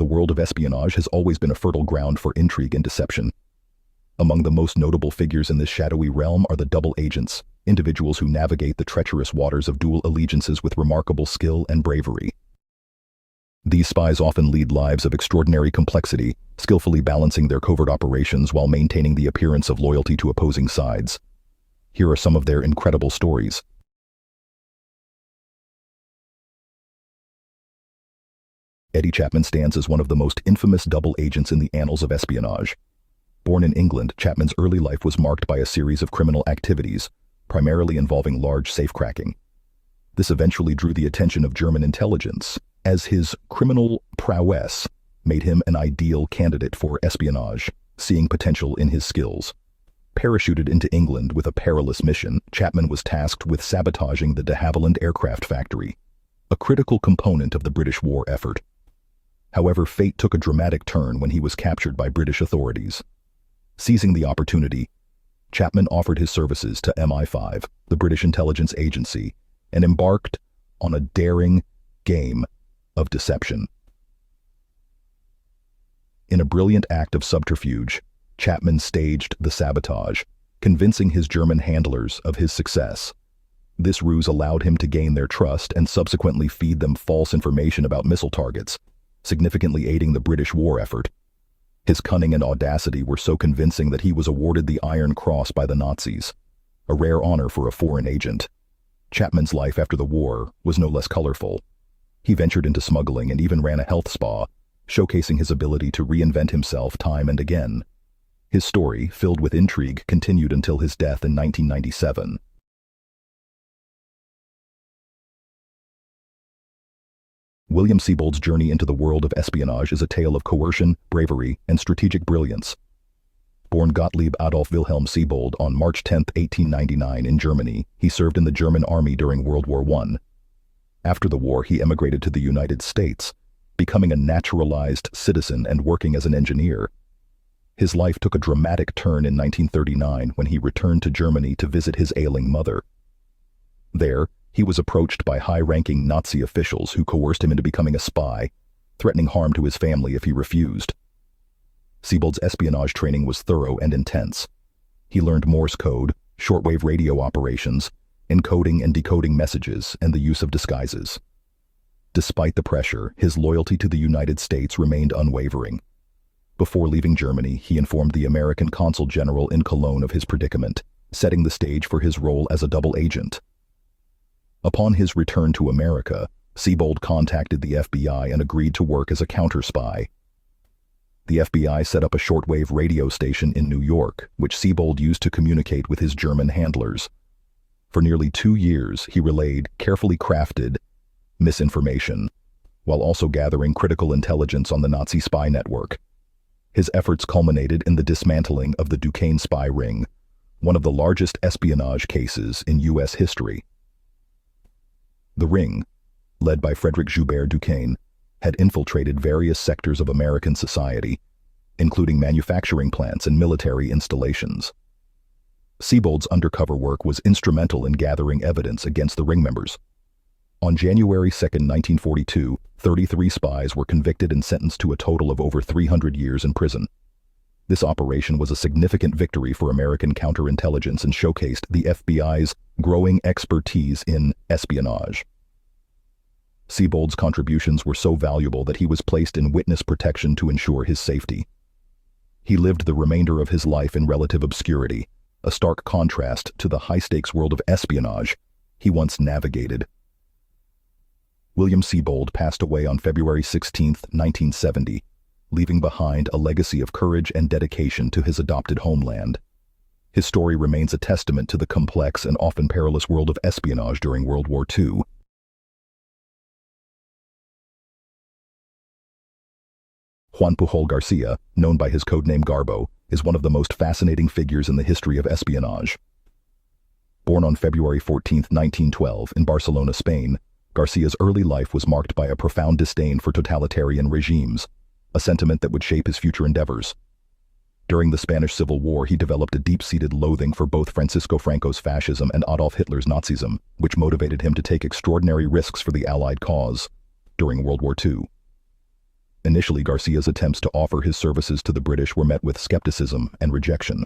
world of espionage has always been a fertile ground for intrigue and deception. Among the most notable figures in this shadowy realm are the double agents, individuals who navigate the treacherous waters of dual allegiances with remarkable skill and bravery. These spies often lead lives of extraordinary complexity, skillfully balancing their covert operations while maintaining the appearance of loyalty to opposing sides. Here are some of their incredible stories. Eddie Chapman stands as one of the most infamous double agents in the annals of espionage. Born in England, Chapman's early life was marked by a series of criminal activities, primarily involving large safe-cracking. This eventually drew the attention of German intelligence, as his criminal prowess made him an ideal candidate for espionage, seeing potential in his skills. Parachuted into England with a perilous mission, Chapman was tasked with sabotaging the de Havilland aircraft factory, a critical component of the British war effort. However, fate took a dramatic turn when he was captured by British authorities. Seizing the opportunity, Chapman offered his services to MI5, the British intelligence agency, and embarked on a daring game of deception. In a brilliant act of subterfuge, Chapman staged the sabotage, convincing his German handlers of his success. This ruse allowed him to gain their trust and subsequently feed them false information about missile targets, significantly aiding the British war effort. His cunning and audacity were so convincing that he was awarded the Iron Cross by the Nazis, a rare honor for a foreign agent. Chapman's life after the war was no less colorful. He ventured into smuggling and even ran a health spa, showcasing his ability to reinvent himself time and again. His story, filled with intrigue, continued until his death in 1997. William Seabold's journey into the world of espionage is a tale of coercion, bravery, and strategic brilliance. Born Gottlieb Adolf Wilhelm Seabold on March 10, 1899 in Germany, he served in the German army during World War I. After the war, he emigrated to the United States, becoming a naturalized citizen and working as an engineer. His life took a dramatic turn in 1939 when he returned to Germany to visit his ailing mother. There, he was approached by high-ranking Nazi officials who coerced him into becoming a spy, threatening harm to his family if he refused. Seabold's espionage training was thorough and intense. He learned Morse code, shortwave radio operations, encoding and decoding messages, and the use of disguises. Despite the pressure, his loyalty to the United States remained unwavering. Before leaving Germany, he informed the American consul general in Cologne of his predicament, setting the stage for his role as a double agent. Upon his return to America, Seabold contacted the FBI and agreed to work as a counter-spy. The FBI set up a shortwave radio station in New York, which Seabold used to communicate with his German handlers. For nearly 2 years, he relayed carefully crafted misinformation, while also gathering critical intelligence on the Nazi spy network. His efforts culminated in the dismantling of the Duquesne spy ring, one of the largest espionage cases in U.S. history. The ring, led by Frederick Joubert Duquesne, had infiltrated various sectors of American society, including manufacturing plants and military installations. Seabold's undercover work was instrumental in gathering evidence against the ring members. On January 2, 1942, 33 spies were convicted and sentenced to a total of over 300 years in prison. This operation was a significant victory for American counterintelligence and showcased the FBI's growing expertise in espionage. Seabold's contributions were so valuable that he was placed in witness protection to ensure his safety. He lived the remainder of his life in relative obscurity, a stark contrast to the high-stakes world of espionage he once navigated. William Seabold passed away on February 16, 1970, leaving behind a legacy of courage and dedication to his adopted homeland. His story remains a testament to the complex and often perilous world of espionage during World War II. Juan Puol Garcia, known by his codename Garbo, is one of the most fascinating figures in the history of espionage. Born on February 14, 1912, in Barcelona, Spain, Garcia's early life was marked by a profound disdain for totalitarian regimes, a sentiment that would shape his future endeavors. During the Spanish Civil War, he developed a deep-seated loathing for both Francisco Franco's fascism and Adolf Hitler's Nazism, which motivated him to take extraordinary risks for the Allied cause during World War II. Initially, Garcia's attempts to offer his services to the British were met with skepticism and rejection.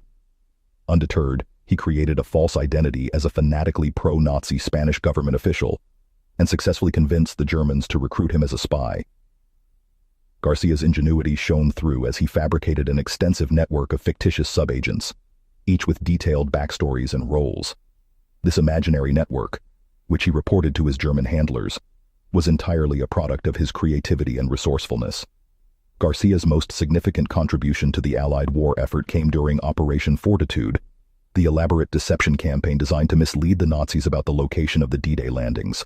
Undeterred, he created a false identity as a fanatically pro-Nazi Spanish government official and successfully convinced the Germans to recruit him as a spy. Garcia's ingenuity shone through as he fabricated an extensive network of fictitious subagents, each with detailed backstories and roles. This imaginary network, which he reported to his German handlers, was entirely a product of his creativity and resourcefulness. Garcia's most significant contribution to the Allied war effort came during Operation Fortitude, the elaborate deception campaign designed to mislead the Nazis about the location of the D-Day landings.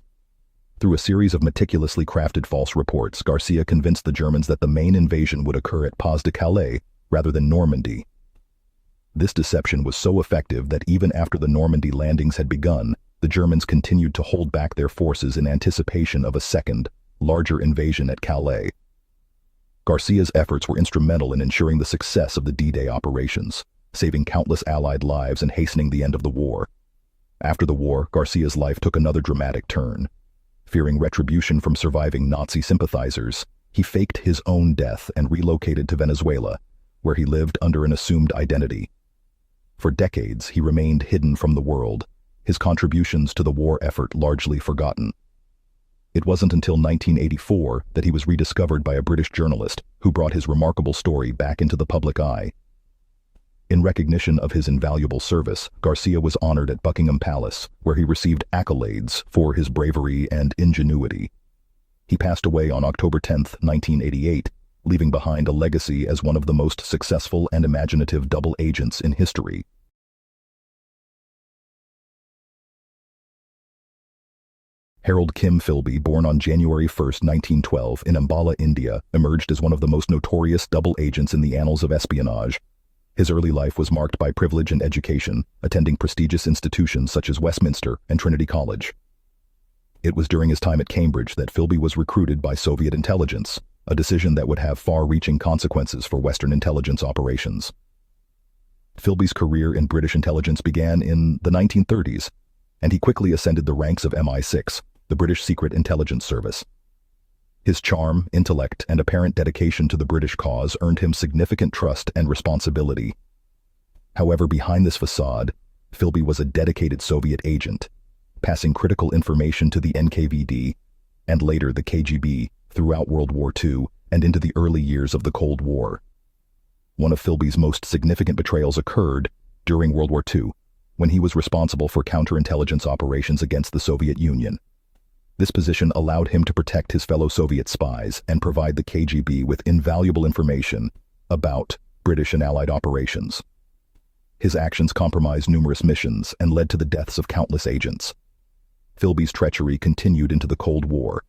Through a series of meticulously crafted false reports, Garcia convinced the Germans that the main invasion would occur at Pas de Calais rather than Normandy. This deception was so effective that even after the Normandy landings had begun, the Germans continued to hold back their forces in anticipation of a second, larger invasion at Calais. Garcia's efforts were instrumental in ensuring the success of the D-Day operations, saving countless Allied lives and hastening the end of the war. After the war, Garcia's life took another dramatic turn. Fearing retribution from surviving Nazi sympathizers, he faked his own death and relocated to Venezuela, where he lived under an assumed identity. For decades, he remained hidden from the world, his contributions to the war effort largely forgotten. It wasn't until 1984 that he was rediscovered by a British journalist who brought his remarkable story back into the public eye. In recognition of his invaluable service, Garcia was honored at Buckingham Palace, where he received accolades for his bravery and ingenuity. He passed away on October 10, 1988, leaving behind a legacy as one of the most successful and imaginative double agents in history. Harold Kim Filby, born on January 1, 1912, in Ambala, India, emerged as one of the most notorious double agents in the annals of espionage. His early life was marked by privilege and education, attending prestigious institutions such as Westminster and Trinity College. It was during his time at Cambridge that Filby was recruited by Soviet intelligence, a decision that would have far-reaching consequences for Western intelligence operations. Filby's career in British intelligence began in the 1930s, and he quickly ascended the ranks of MI6, the British Secret Intelligence Service. His charm, intellect, and apparent dedication to the British cause earned him significant trust and responsibility. However, behind this facade, Filby was a dedicated Soviet agent, passing critical information to the NKVD, and later the KGB, throughout World War II and into the early years of the Cold War. One of Filby's most significant betrayals occurred during World War II, when he was responsible for counterintelligence operations against the Soviet Union. This position allowed him to protect his fellow Soviet spies and provide the KGB with invaluable information about British and Allied operations. His actions compromised numerous missions and led to the deaths of countless agents. Filby's treachery continued into the Cold War,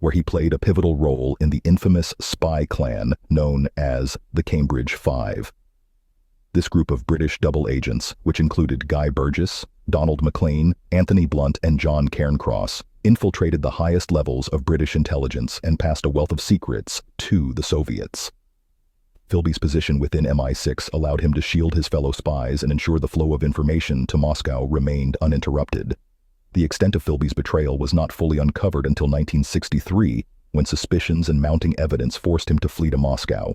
where he played a pivotal role in the infamous spy clan known as the Cambridge Five. This group of British double agents, which included Guy Burgess, Donald Maclean, Anthony Blunt, and John Cairncross, infiltrated the highest levels of British intelligence and passed a wealth of secrets to the Soviets. Filby's position within MI6 allowed him to shield his fellow spies and ensure the flow of information to Moscow remained uninterrupted. The extent of Filby's betrayal was not fully uncovered until 1963, when suspicions and mounting evidence forced him to flee to Moscow.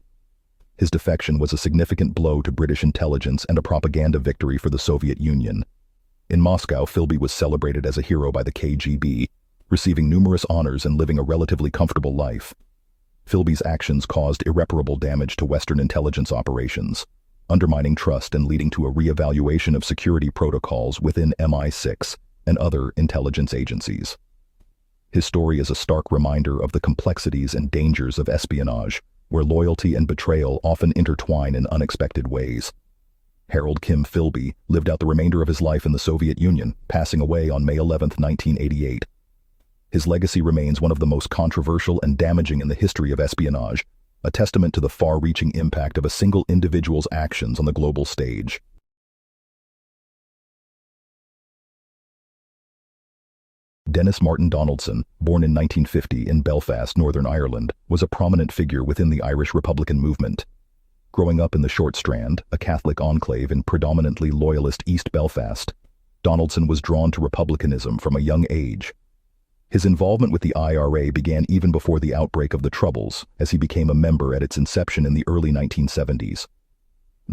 His defection was a significant blow to British intelligence and a propaganda victory for the Soviet Union. In Moscow, Filby was celebrated as a hero by the KGB, receiving numerous honors and living a relatively comfortable life. Filby's actions caused irreparable damage to Western intelligence operations, undermining trust and leading to a re-evaluation of security protocols within MI6 and other intelligence agencies. His story is a stark reminder of the complexities and dangers of espionage, where loyalty and betrayal often intertwine in unexpected ways. Harold Kim Filby lived out the remainder of his life in the Soviet Union, passing away on May 11, 1988. His legacy remains one of the most controversial and damaging in the history of espionage, a testament to the far-reaching impact of a single individual's actions on the global stage. Dennis Martin Donaldson, born in 1950 in Belfast, Northern Ireland, was a prominent figure within the Irish Republican movement. Growing up in the Short Strand, a Catholic enclave in predominantly loyalist East Belfast, Donaldson was drawn to republicanism from a young age. His involvement with the IRA began even before the outbreak of the Troubles, as he became a member at its inception in the early 1970s.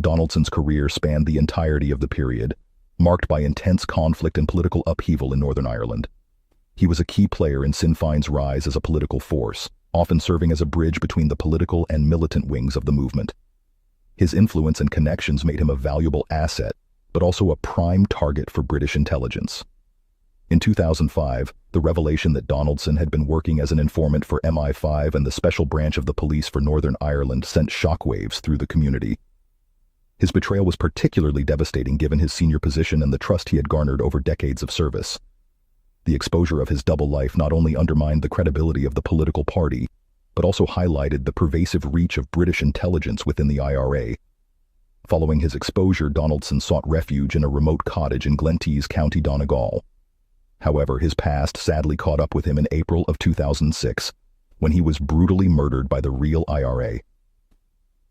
Donaldson's career spanned the entirety of the period, marked by intense conflict and political upheaval in Northern Ireland. He was a key player in Sinn Féin's rise as a political force, often serving as a bridge between the political and militant wings of the movement. His influence and connections made him a valuable asset, but also a prime target for British intelligence. In 2005, the revelation that Donaldson had been working as an informant for MI5 and the Special Branch of the Police for Northern Ireland sent shockwaves through the community. His betrayal was particularly devastating given his senior position and the trust he had garnered over decades of service. The exposure of his double life not only undermined the credibility of the political party, but also highlighted the pervasive reach of British intelligence within the IRA. Following his exposure, Donaldson sought refuge in a remote cottage in Glentees, County Donegal. However, his past sadly caught up with him in April of 2006, when he was brutally murdered by the real IRA.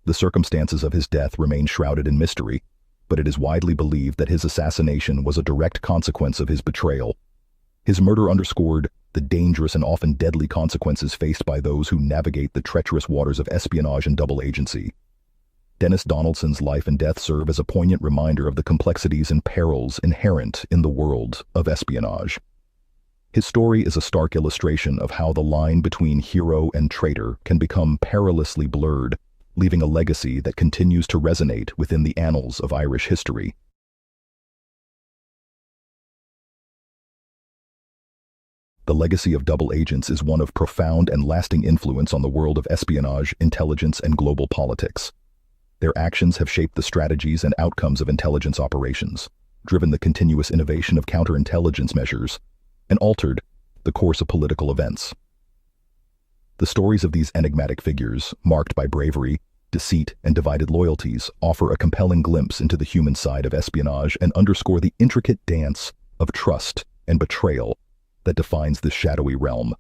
The circumstances of his death remain shrouded in mystery, but it is widely believed that his assassination was a direct consequence of his betrayal. His murder underscored the dangerous and often deadly consequences faced by those who navigate the treacherous waters of espionage and double agency. Dennis Donaldson's life and death serve as a poignant reminder of the complexities and perils inherent in the world of espionage. His story is a stark illustration of how the line between hero and traitor can become perilously blurred, leaving a legacy that continues to resonate within the annals of Irish history. The legacy of double agents is one of profound and lasting influence on the world of espionage, intelligence, and global politics. Their actions have shaped the strategies and outcomes of intelligence operations, driven the continuous innovation of counterintelligence measures, and altered the course of political events. The stories of these enigmatic figures, marked by bravery, deceit, and divided loyalties, offer a compelling glimpse into the human side of espionage and underscore the intricate dance of trust and betrayal that defines this shadowy realm.